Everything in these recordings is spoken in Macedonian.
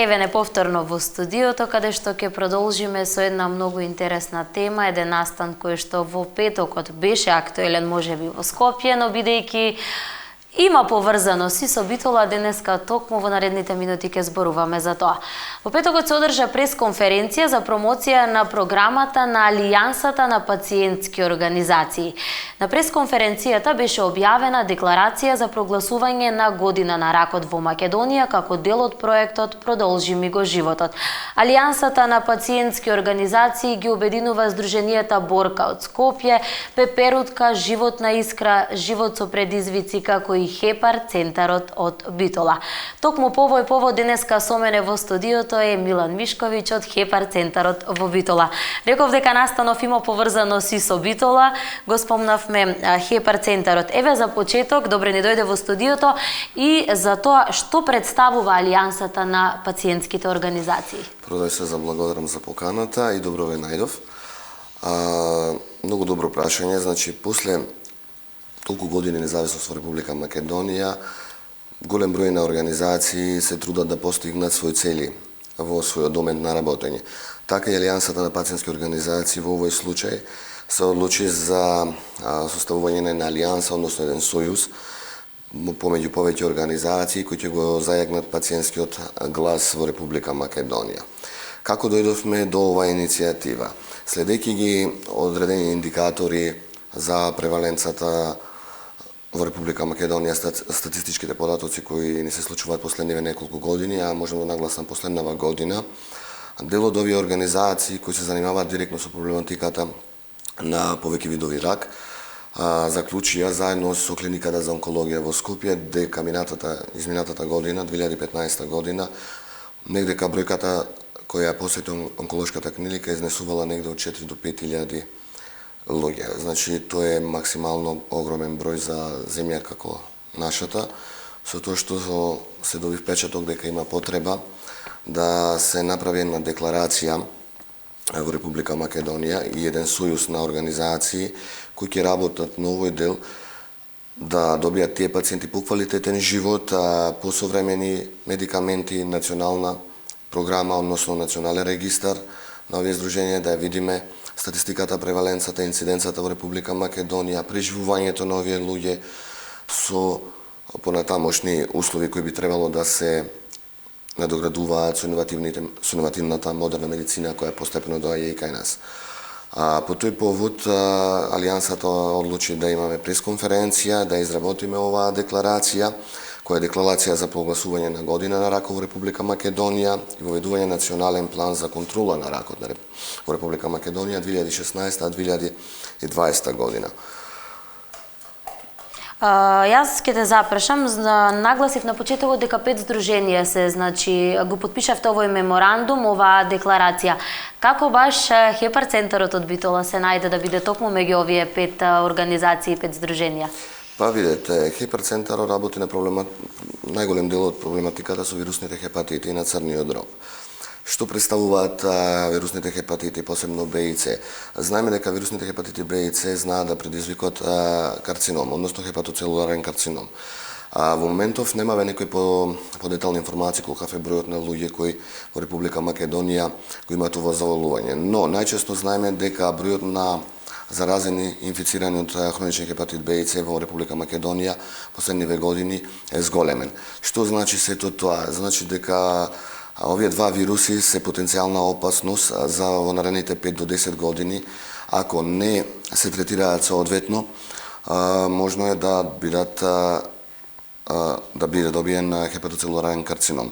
Еве не повторно во студиото, каде што ќе продолжиме со една многу интересна тема, еден настан кој што во петокот беше актуелен можеби во Скопје, но бидејќи има поврзаност и со Битола, денеска токму во наредните минути ќе зборуваме за тоа. Во петокот се одржа пресконференција за промоција на програмата на Алијансата на пациентски организации. На пресконференцијата беше објавена декларација за прогласување на година на ракот во Македонија како дел од проектот Продолжи ми го животот. Алијансата на пациентски организации ги обединува здруженијата Борка од Скопје, Пеперутка, Животна искра, Живот со предизвици, како и Хепар центарот од Битола. Токму по овој повод денеска со мене во студиото е Милан Мишковиќ од Хепар центарот во Битола. Реков дека настанов има поврзаност и со Битола, го спомнавме Хепар центарот. Еве за почеток, добре ни дојде во студиото и за тоа што представува Алијансата на пациентските организации. Прво да се заблагодарам за поканата и добро ве најдов. Многу добро прашање, значи после толку години независност во Република Македонија, голем број на организации се трудат да постигнат своји цели во својот домен на работење. Така и Алијансата на пациентски организации во овој случај се одлучи за составување на алијанса, односно еден сојуз помеѓу повеќе организации кои ќе го зајагнат пациентскиот глас во Република Македонија. Како дојдовме до оваа иницијатива? Следејќи ги одредени индикатори за преваленцата во Република Македонија, статистичките податоци кои ни се случуваат последниве неколку години, а можам да нагласам последнава година, дел од овие организации кои се занимаваат директно со проблематиката на повеќе видови рак, заклучија заедно со клиниката за онкологија во Скопје дека изминатата година, 2015 година, негде бројката која посети онколошката клиника изнесувала негде од 4 до 5.000 луѓе. Значи, тоа е максимално огромен број за земја како нашата, со тоа што се доби впечаток дека има потреба да се направи една декларација во Република Македонија и еден сојуз на организации кои ќе работат на овој дел да добијат тие пациенти поквалитетен живот, посовремени медикаменти, национална програма, односно национален регистар на овие здруженија, да ја видиме статистиката, преваленцата, инциденцата во Република Македонија, преживувањето на овие луѓе со понатамошни услови кои би требало да се надоградуваат со иновативната модерна медицина која постепено доаѓа и кај нас. По тој повод Алијансата одлучи да имаме пресконференција, да изработиме оваа декларација, која е декларација за прогласување на година на ракот во Република Македонија и воведување национален план за контрола на ракот во Република Македонија 2016-2020 година. Јас ќе те запрашам, нагласив на почетокот дека 5 здруженија се, значи, го потпишавте овој меморандум, оваа декларација. Како баш Хепар центарот од Битола се најде да биде токму меѓу овие 5 организации и 5 здруженија? Па видете, Хепар центарот работи на најголем дел од проблематиката со вирусните хепатити и на црниот дроб. Што представуваат вирусните хепатити, посебно Б и С? Знаеме дека вирусните хепатити Б и С знаат да предизвикат карцином, односно хепатоцелуларен карцином. Во моментов немаме некои подетални информации колкав е бројот на луѓе кои во Република Македонија го имаат ова заболување. Но најчесто знаеме дека бројот на заразени, инфицирани од хроничен хепатит Б и С во Република Македонија последниве години е зголемен. Што значи сето тоа? Значи дека овие два вируси се потенцијална опасност за во наредните 5 до 10 години, ако не се третираат соодветно, можно е да биде добиен хепатоцелуларен карцином.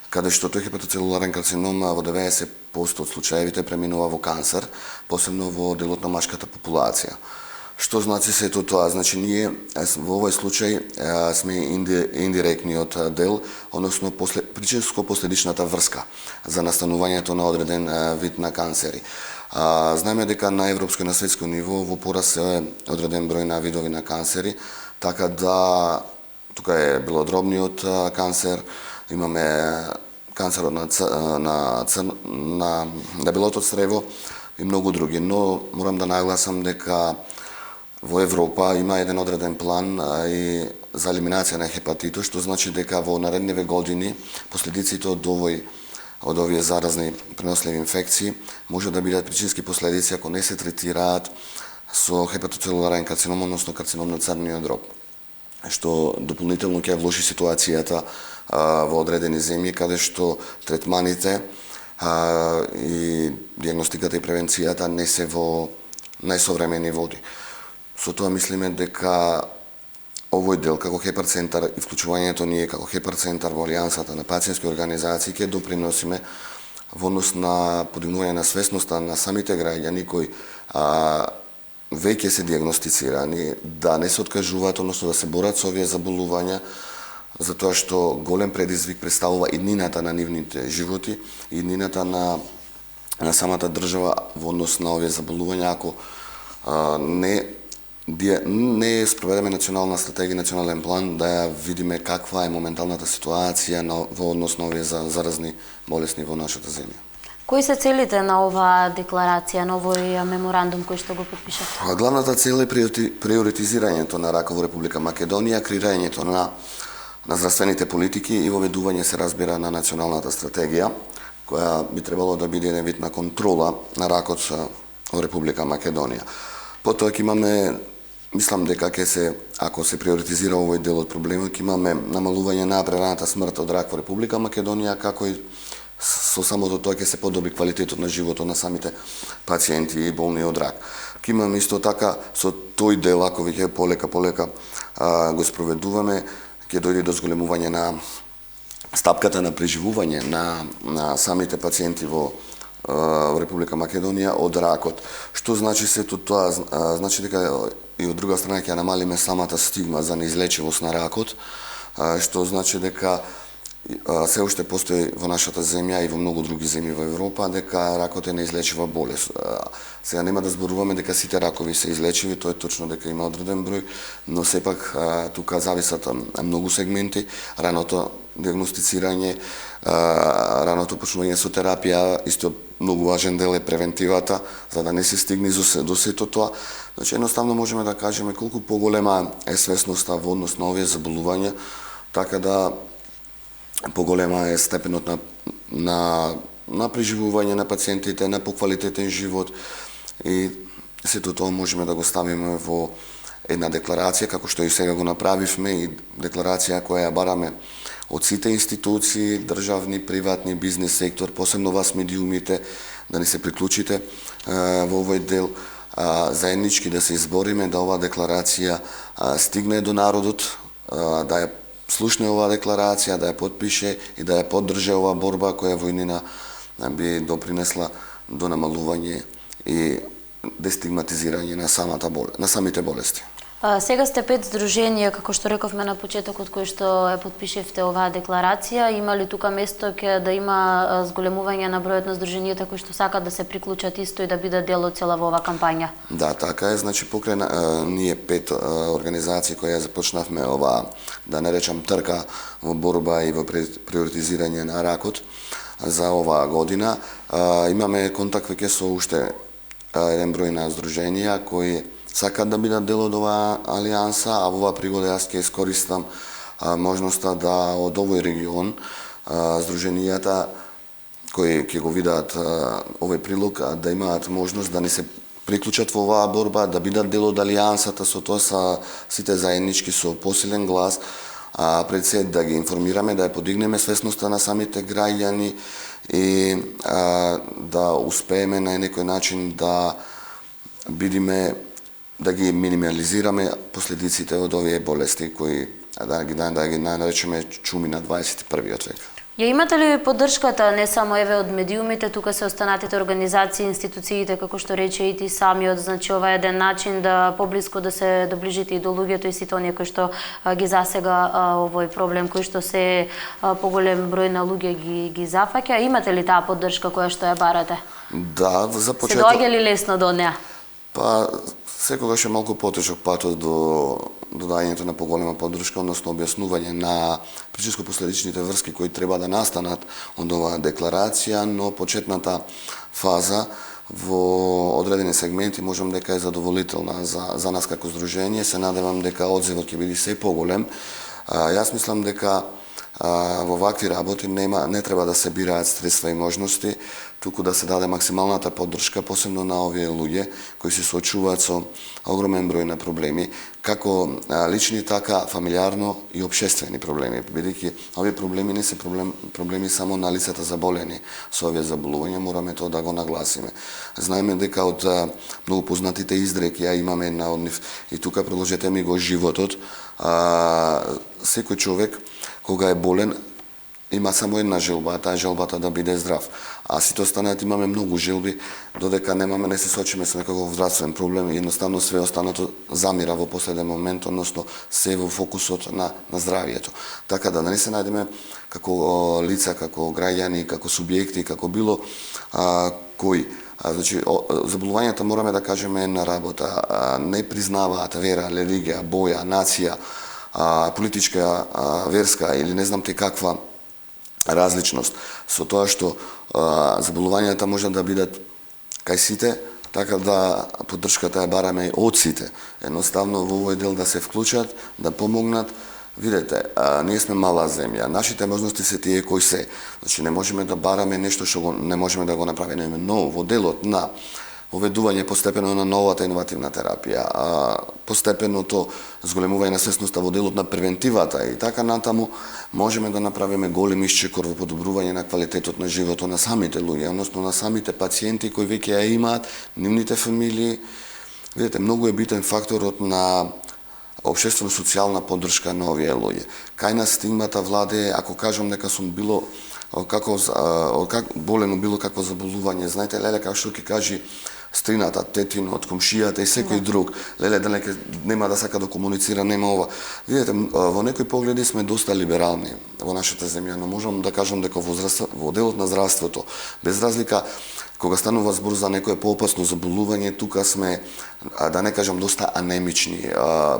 Каде што тој хепатоцелуларен карцином во 90% од случаевите преминува во канцер, посебно во делот на машката популација. Што значи сето тоа? Значи ние во овој случај сме индиректниот дел, односно причинско-последичната врска за настанувањето на одреден вид на канцери. Знаеме дека на европско и на светско ниво во пораст е одреден број на видови на канцери, така да тука е белодробниот канцер, имаме канцерот на дебелото црево и многу други, но морам да нагласам дека во Европа има еден одреден план и за елиминација на хепатитот, што значи дека во наредниве години последиците од овој од овие заразни преносливи инфекции може да бидат причински последици ако не се третираат со хепатоцелуларен карцином, односно карцином на црниот дроб, што дополнително ќе влоши ситуацијата во одредени земји каде што третманите и диагностиката и превенцијата не се во најсовремени води. Со тоа мислиме дека овој дел како Хепар центар и вклучувањето ние како Хепар центар во алијансата на пациентски организации ќе доприносиме во однос на подигнување на свесноста на самите граѓани кои веќе се диагностицирани, да не се откажуваат, односно да се борат со овие заболувања, затоа што голем предизвик представува иднината на нивните животи, иднината на самата држава во однос на овие заболувања, ако не спроведеме национална стратегија, национален план, да ја видиме каква е моменталната ситуација во однос на овие заразни болесни во нашата земја. Кои се целите на оваа декларација, на овој меморандум кој што го потпишавте? Главната цел е приоритизирањето на ракот во Република Македонија, креирањето на здравствените политики и воведување, се разбира, на националната стратегија, која би требало да биде еден вид на контрола на ракот во Република Македонија. Потоа ќе имаме, мислам дека ако се приоритизира овој дел од проблемот, ќе имаме намалување на прераната смрт од рак во Република Македонија, како и со самото тоа ќе се подобри квалитетот на животот на самите пациенти и болни од рак. Ќе имаме исто така со тој дел, ако веќе полека го спроведуваме, ќе дојде до зголемување на стапката на преживување на самите пациенти во Република Македонија од ракот. Што значи сето тоа? Значи дека и од друга страна ќе намалиме самата стигма за неизлечивост на ракот, што значи дека се уште постои во нашата земја и во многу други земји во Европа дека ракот е неизлечива болест. Сега нема да зборуваме дека сите ракови се излечиви, тоа е точно дека има одреден број, но сепак тука зависат многу сегменти, раното диагностицирање, раното почнување со терапија, исто многу важен дел е превентивата, за да не се стигне до сето тоа. Значи, едноставно можеме да кажеме колку поголема е свесноста во однос на овие заболувања, така да поголема е степенот на преживување на пациентите, на поквалитетен живот, и сето тоа можеме да го ставиме во една декларација, како што и сега го направивме, и декларација која ја бараме од сите институции, државни, приватни, бизнес сектор, посебно вас медиумите, да ни се приклучите во овој дел, заеднички да се избориме да оваа декларација стигне до народот, да ја слушне оваа декларација, да ја подпише и да ја поддржи оваа борба која во иднина би допринесла до намалување и дестигматизирање на самите болести. Сега сте 5 здруженија, како што рековме на почетокот, кои што ја подпишевте оваа декларација. Има ли тука место да има зголемување на бројот на здруженијата кои што сакат да се приклучат исто и да бидат дел од цела во оваа кампања? Да, така е. Значи, покрај ние 5 организации кои ја започнавме оваа, да наречам, трка во борба и во приоритизирање на ракот за оваа година, имаме контакт веќе со уште еден број на здруженија кои сакат да бидат дел од оваа алијанса, а во оваа пригода јас ќе искористам можноста да од овој регион здруженијата кои ќе го видат овој прилог да имаат можност да не се приклучат во оваа борба, да бидат дел од алијансата, со тоа сите заеднички со посилен глас, пред се да ги информираме, да ја подигнеме свесноста на самите граѓани и да успееме на некој начин да бидиме, да ги минимализираме последиците од овие болести кои да ги наречеме чуми на 21-виот век. Ја имате ли поддршката не само од медиумите, тука се останатите организации, институциите, како што рече и ти самиот, значи ова е еден начин да поблиску да се доближите и до луѓето и сите оние кои што ги засега овој проблем, кои што се поголем број на луѓе ги зафаќа. Имате ли таа поддршка која што ја барате? Да, за почеток. Се доаѓа ли лесно до неа? Па, секогаш е малку потежок патот до додањето на поголема поддршка, односно објаснување на причинско-последичните врски кои треба да настанат од оваа декларација, но почетната фаза во одредени сегменти можам дека е задоволителна за нас како здружение. Се надевам дека одзивот ќе биде се поголем. Јас мислам дека во вакви работи не треба да се бираат средства и можности, туку да се даде максималната поддршка, посебно на овие луѓе кои се соочуваат со огромен број на проблеми, како лични, така фамилиарно и општествени проблеми, бидејќи овие проблеми не се проблеми само на лицата заболени со овие заболувања, мораме тоа да го нагласиме. Знаеме дека од многу познатите изреки, ја имаме една од нив и тука продолжете ми го животот, секој човек кога е болен има само една желба, а таа желбата да биде здрав. А сите останати имаме многу желби, додека не се соочиме со некаков здравствен проблем, едноставно све останато замира во последен момент, односно се во фокусот на здравието. Така да не се најдеме како лица, како граѓани, како субјекти, како било кои. Значи, заболувањата, мораме да кажеме, една работа. Не признаваат вера, религија, боја, нација, политичка, верска или не знам те каква различност. Со тоа што заболувањата може да бидат кај сите, така да поддршката ја бараме од сите. Едноставно во овој дел да се вклучат, да помогнат. Видете, ние сме мала земја, нашите можности се тие кои се. Значи не можеме да бараме нешто што не можеме да го направиме, но во делот на уведување постепено на новата иновативна терапија, постепеното зголемување на свесноста во делот на превентивата и така натаму, можеме да направиме голем исчекор во подобрување на квалитетот на животот на самите луѓе, односно на самите пациенти кои веќе ја имаат, нивните фамилии. Видете, многу е битен факторот на општествено-социјална поддршка на овие луѓе. Кај нас стигмата владее, ако кажам дека сум било болен од било какво заболување, знаете, леле, како што ќе кажи стрината, тетинот, комшијата и секој друг, леле, дека нема да сака да комуницира, нема ова. Видете, во некои погледи сме доста либерални во нашата земја, но можам да кажам дека во делот на здравството, без разлика, кога станува збор за некое поопасно заболување, тука сме, да не кажам, доста анемични,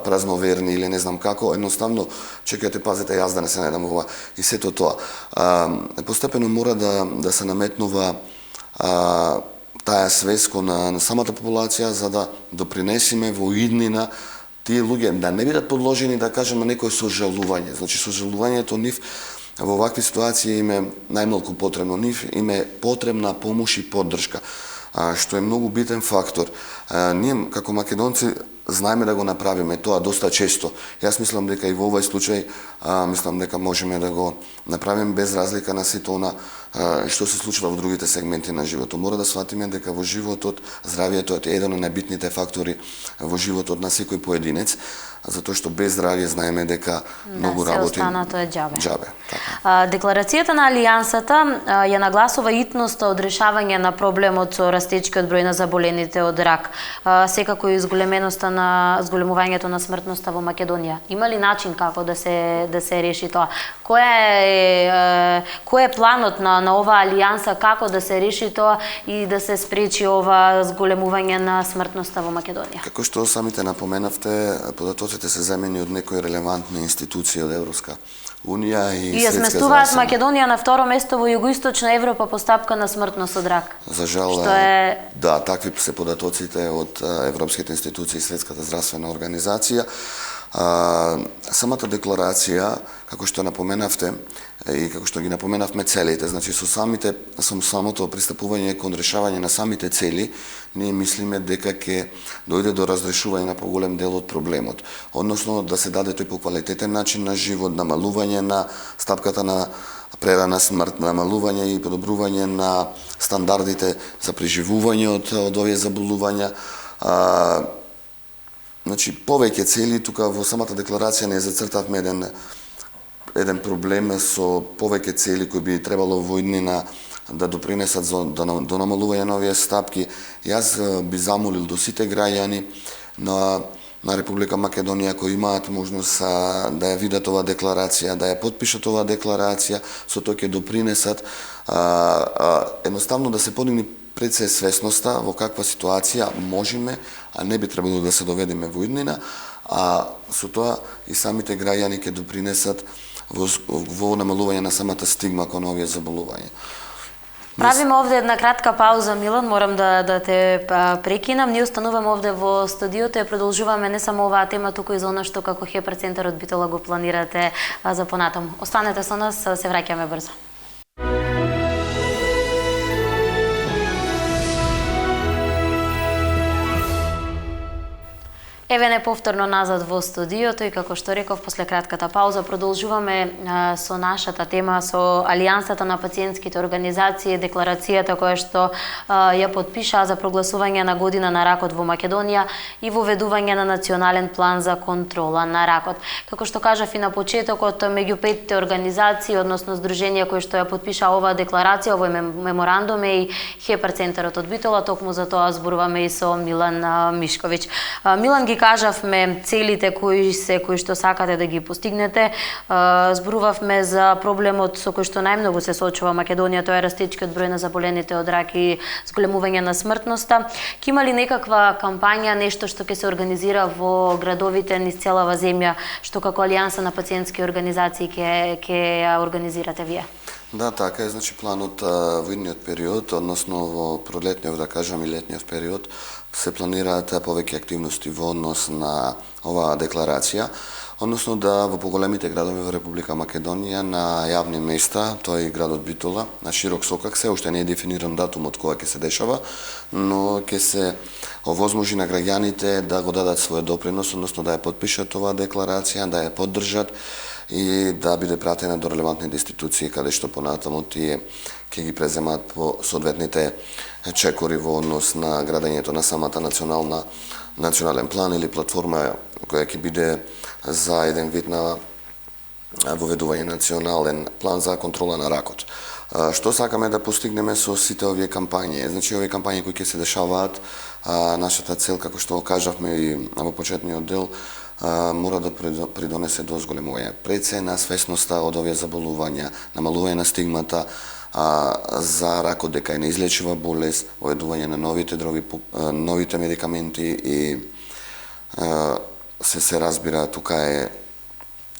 празноверни или не знам како, едноставно, чекате, пазите, јас да не се најдам ова. И сето тоа. Постепено мора да се наметнува таа свест на самата популација за да допринесиме во иднина тие луѓе да не бидат подложени, да кажеме, некој сожалување. Значи, сожалувањето нив во вакви ситуации им е најмалку потребно. Нив им е потребна помош и поддршка, што е многу битен фактор. Ние, како македонци, знаеме да го направиме тоа доста често. Јас мислам дека и во овој случај, мислам дека можеме да го направиме без разлика на сето она што се случува во другите сегменти на животот. Мора да сватиме дека во животот здравието е еден од најбитните фактори во животот на секој поединец, затоа што без здравје знаеме дека многу работи. Се останато е џабе. Џабе, така. Декларацијата на Алијансата ја нагласува итноста од решавање на проблемот со растечкиот број на заболените од рак, секако и зголеменоста на зголемувањето на смртноста во Македонија. Има ли начин како да се реши тоа? Кој е планот на оваа алијанса, како да се реши тоа и да се спречи ова зголемување на смртноста во Македонија? Како што самите напоменавте, податоците се земени од некои релевантни институции од Европска Унија и ја сместуваат Македонија на второ место во југоисточна Европа по стапка на смртност од рак. За жал, да, такви се податоците од европските институции и Светската здравствена организација. Самата декларација, како што напоменавте, и како што ги напоменавме целите, значи со самото пристапување кон решавање на самите цели, ние мислиме дека ќе дојде до разрешување на поголем дел од проблемот. Односно да се даде тој поквалитетен начин на живот, намалување на стапката на прерана смрт, намалување и подобрување на стандардите за преживување од овие заболувања. Значи, повеќе цели, тука во самата декларација не зацртавме еден проблем со повеќе цели кои би требало во иднина да допринесат до намалување на овие стапки. Јас би замолил до сите граѓани на Република Македонија кои имаат можност да ја видат оваа декларација, да ја потпишат оваа декларација, со тоа ќе допринесат едноставно да се подигне пред се свесноста во каква ситуација можеме, а не би требало да се доведеме во иднина, а со тоа и самите граѓани ќе допринесат во намалување на самата стигма кон овие заболувања. Правиме овде една кратка пауза, Милан, морам да те прекинам. Ние остануваме овде во студиото и продолжуваме не само оваа тема, туку и за она што како Хепар-центарот Битола го планирате за понатаму. Останете со нас, се враќаме брзо. Еве не повторно назад во студиото и како што реков, после кратката пауза продолжуваме со нашата тема, со Алијансата на пациентските организации, декларацијата која што ја подпиша за прогласување на година на ракот во Македонија и воведување на национален план за контрола на ракот. Како што кажав и на почетокот, меѓу 5 организации, односно здруженија кои што ја подпиша оваа декларација, овој меморандум е и Хепар-центарот од Битола, токму за тоа зборуваме и со Милан Мишковиќ. Милан, ги кажавме целите кои што сакате да ги постигнете. Зборувавме за проблемот со кој што најмногу се соочува Македонија, тоа е растечкиот број на заболените од рак и зголемување на смртноста. Ќе има ли некаква кампања, нешто што ќе се организира во градовите низ целава земја, што како Алијанса на пациентски организации ќе ја организирате вие? Да, така е, значи планот во идниот период, односно во пролетниот, да кажам, и летниот период, се планираат повеќе активности во однос на оваа декларација, односно да во поголемите градови во Република Македонија на јавни места, тоа е и градот Битола, на широк сокак, се уште не е дефиниран датумот кога ќе се дешава, но ќе се овозможи на граѓаните да го дадат својот допринос, односно да ја подпишат оваа декларација, да ја поддржат и да биде пратена до релевантните институции каде што понатаму тие ќе ги преземат по соодветните чекори во однос на градењето на самата национален план или платформа која ќе биде за еден вид на воведување национален план за контрола на ракот. Што сакаме да постигнеме со сите овие кампањи? Значи, овие кампањи кои ќе се дешаваат, нашата цел, како што кажавме и во почетниот дел, мора да придонесе до зголемување пред се на свесноста од овие заболувања, намалување на стигмата за ракот дека е неизлечива болест, воведување на новите медикаменти и се разбира тука е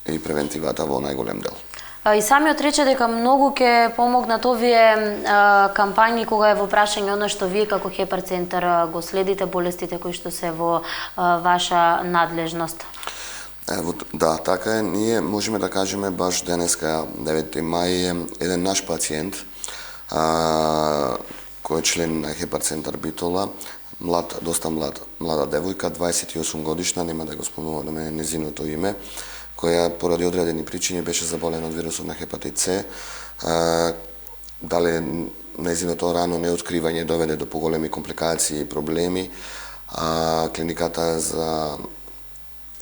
и превентивата во најголем дел. И самиот рече дека многу ќе помогнат овие кампањи кога е во прашање оно што вие како Хепар-центар го следите, болестите кои што се во ваша надлежност. Да, така е. Ние можеме да кажеме баш денеска, 9 мај, еден наш пациент, кој е член на Хепар-центар Битола, доста млада девојка, 28 годишна, нема да го спомнуваме незиното име, која поради одредени причини беше заболена од вирусот на хепатит С. Дале незиното рано неоткривање доведе до поголеми компликации и проблеми. Клиниката за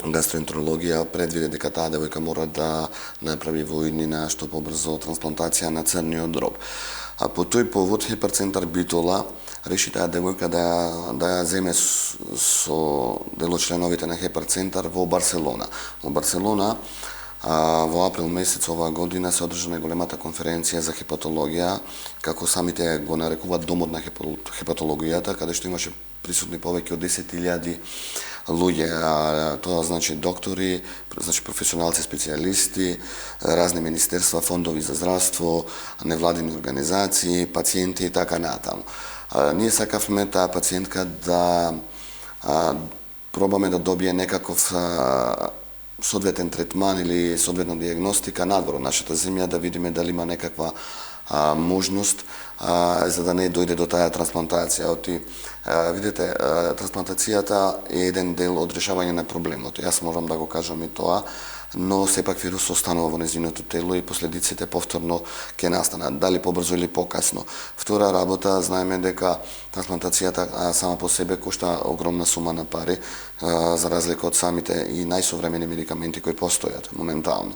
гастроентерологија предвиде дека таа девојка мора да направи во иднина што побрзо трансплантација на црниот дроб. По тој повод Хепар-центар Битола реши таа девојка да ја земе со дел од членовите на Хепар-центар во Барселона. Во Барселона во април месец оваа година се одржа најголемата конференција за хепатологија, како самите го нарекуваат домот на хепатологијата, каде што имаше присутни повеќе од 10.000 луѓе, тоа значи доктори, значи професионалци, специјалисти, разни министерства, фондови за здравство, невладини организации, пациенти и така натаму. Ние сакавме таа пациентка да пробаме да добие некаков соодветен третман или соодветна диагностика надвор од нашата земја, да видиме дали има некаква можност за да не дојде до таа трансплантација. Видите, трансплантацијата е еден дел од решавање на проблемот. Јас морам да го кажам и тоа, но сепак вирус останува во незиното тело и последиците повторно ќе настанат, дали побрзо или покасно. Втора работа, знаеме дека трансплантацијата сама по себе кошта огромна сума на пари, за разлика од самите и најсовремени медикаменти кои постојат моментално.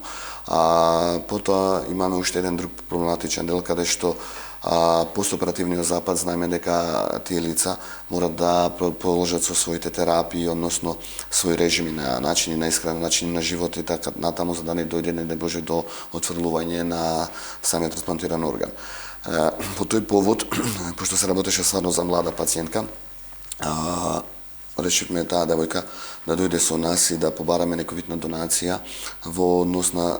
Потоа имаме уште еден друг проблематичен дел, каде што постоперативниот запад, знаеме дека тие лица морат да продолжат со своите терапии, односно своји режими на начини на исхрана, начини на живот и така натаму, за да не дојде, не боже, до отфрлување на самиот трансплантиран орган. По тој повод, пошто се работеше стварно за млада пациентка, решивме таа девојка да дојде со нас и да побараме некој вид на донација во однос на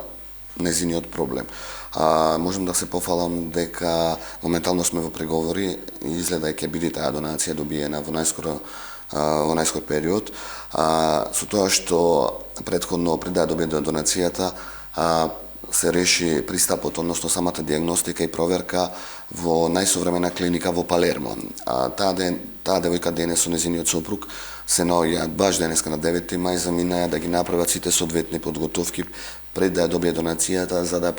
незиниот проблем. Можам да се пофалам дека моментално сме во преговори и изгледа ќе биде таа донација добиена во најскор период. Со тоа што претходно пред да добие донацијата се реши пристапот, односно самата диагностика и проверка во најсовремена клиника во Палермо. Таа девојка денес со незиниот сопруг се наоѓаат баш денеска на 9 мај заминаја да ги направат сите соодветни подготовки пред да ја добие донацијата за да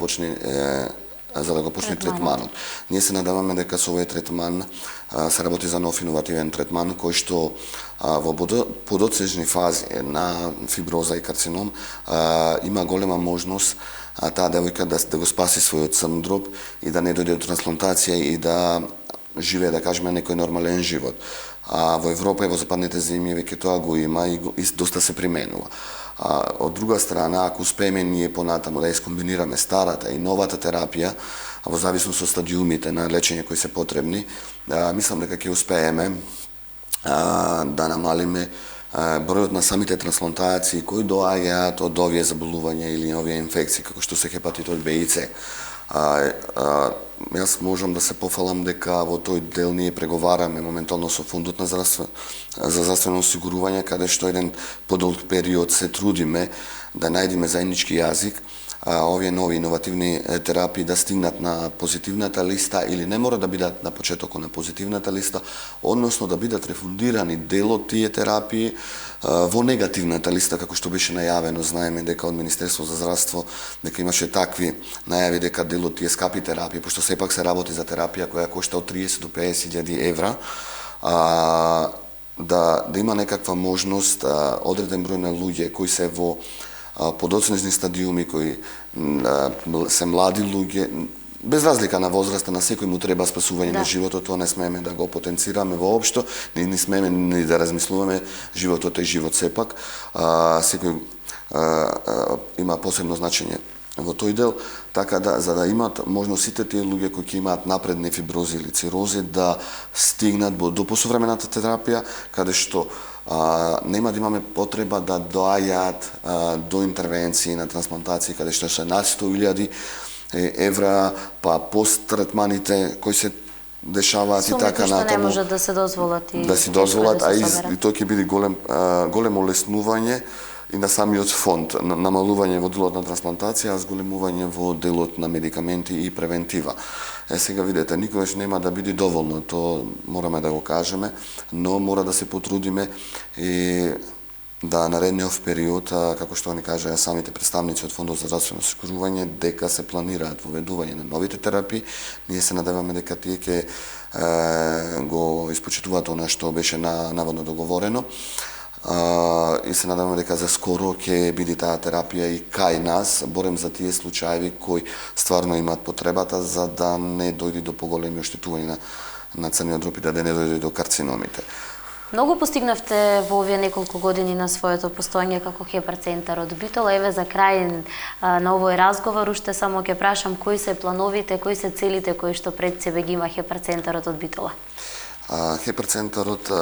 го почне третманот. Ние се надаваме дека со овој третман се работи за нов иновативен третман кој што во подоцежни фази на фиброза и карцином има голема можност таа девојка да го спаси својот црн и да не дојде до трансплантација и да живее, да кажеме, некој нормален живот. Во Европа и во западните земји веќе тоа го има и доста се применува. Од друга страна, ако успееме ние понатаму да искомбинираме старата и новата терапија, во зависност од стадиумите на лечење кои се потребни, мислам дека ќе успееме да намалиме бројот на самите трансплантации кои доаѓаат од овие заболувања или овие инфекции, како што се хепатитот Б и С. Јас можам да се пофалам дека во тој дел ние преговараме моментално со Фондот за здравствено осигурување, каде што еден подолг период се трудиме да најдеме заеднички јазик, овие нови иновативни терапии да стигнат на позитивната листа или не мора да бидат на почетокот на позитивната листа, односно да бидат рефундирани дел од тие терапии во негативната листа, како што беше најавено. Знаеме дека од Министерство за здравство дека имаше такви најави дека дел од тие скапи терапии, пошто сепак се работи за терапија која кошта од 30 до 50.000 евра, да има некаква можност одреден број на луѓе кои се во подоцнежни стадиуми, кои се млади луѓе, без разлика на возраста, на секој му треба спасување на животот, тоа не смееме да го потенцираме воопшто, не смееме ни да размислуваме, животот е живот сепак, секој има посебно значење во тој дел, така да за да имат можност сите тие луѓе кои ќе имаат напредни фибрози или цирози да стигнат до посовремената терапија, каде што нема да имаме потреба да доаѓаат до интервенции на трансплантации, каде што се над 100.000 евра, па посттретманите кои се дешаваат и така натаму. Сумите што не можат да се дозволат и да си дозволат, и тоа ќе биде големо олеснување и на самиот фонд, намалување во делот на трансплантација, а зголемување во делот на медикаменти и превентива. Сега видете, никогаш нема да биде доволно, тоа мораме да го кажеме, но мора да се потрудиме и да наредниот период, како што ни кажаа самите представници од Фондот за здравствено осигурување, дека се планираат воведување на новите терапии, ние се надеваме дека тие ќе го испочитуваат она што беше наводно договорено. И се надеваме дека за скоро ќе биде таа терапија и кај нас, борем за тие случаи кои стварно имаат потребата за да не дојде до поголеми оштетувања на црниот дроб и да не дојде до карциномите. Многу постигнавте во овие неколку години на своето постоење како хепарцентар од Битола. Еве за крај на овој разговор уште само ќе прашам кои се плановите, кои се целите кои што пред себе ги има хепарцентарот од Битола? Хепарцентарот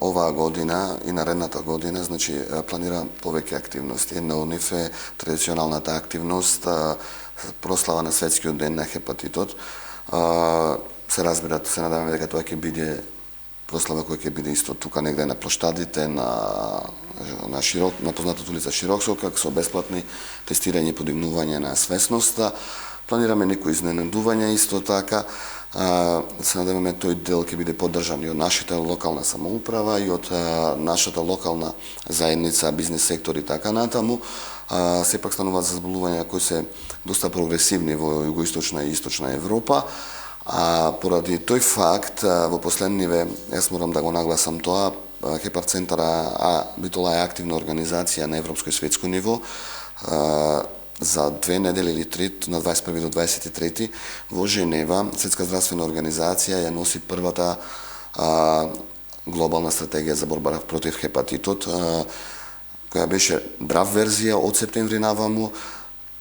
оваа година и наредната година, значи, планира повеќе активности. Една од нив е традиционалната активност, прослава на светскиот ден на хепатитот. Се разбират, се надеваме дека тоа ќе биде прослава која ќе биде исто тука негде на плоштадите на познатата улица Широксокак со бесплатни тестирање и подигнување на свесноста. Планираме некои изненадувања исто така. Се надеваме тој дел ќе биде поддржан и од нашата локална самоуправа и од нашата локална заедница, бизнес сектор и така натаму. Сепак стануваат заболувања кои се доста прогресивни во југоисточна и источна Европа. Поради тој факт, во последниве, јас морам да го нагласам тоа, Хепарцентара Битола е активна организација на европско и светско ниво. За 2 недели или 3, на 21 до 23 во Женева, Светска здравствена организација ја носи првата глобална стратегија за борба против хепатитот, која беше драв верзија од септември наваму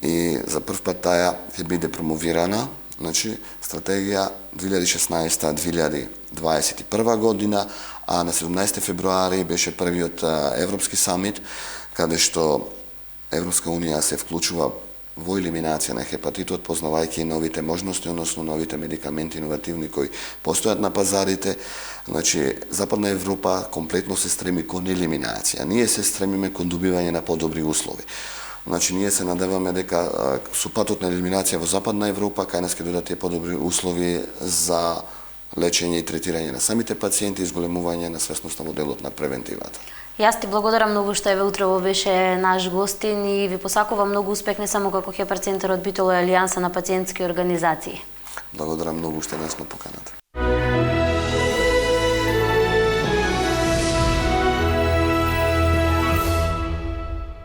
и за прв пат таа ќе биде промовирана. Значи, стратегија 2016-2021 година, а на 17 февруари беше првиот Европски самит, каде што Европска Унија се вклучува во елиминација на хепатитот, познавајќи новите можности, односно новите медикаменти иновативни кои постојат на пазарите. Значи, Западна Европа комплетно се стреми кон елиминација. Ние се стремиме кон добивање на подобри услови. Значи, ние се надеваме дека со патот на елиминација во Западна Европа, кај нас ќе дојдат тие подобри услови за лечење и третирање на самите пациенти и изголемување на свесноста во делот на превентивата. Јас ти благодарам многу што еве утрово беше наш гостин и ви посакувам многу успех не само како хепар центар од Битола и Алијанса на пациентски организации. Благодарам многу што нас ме поканата.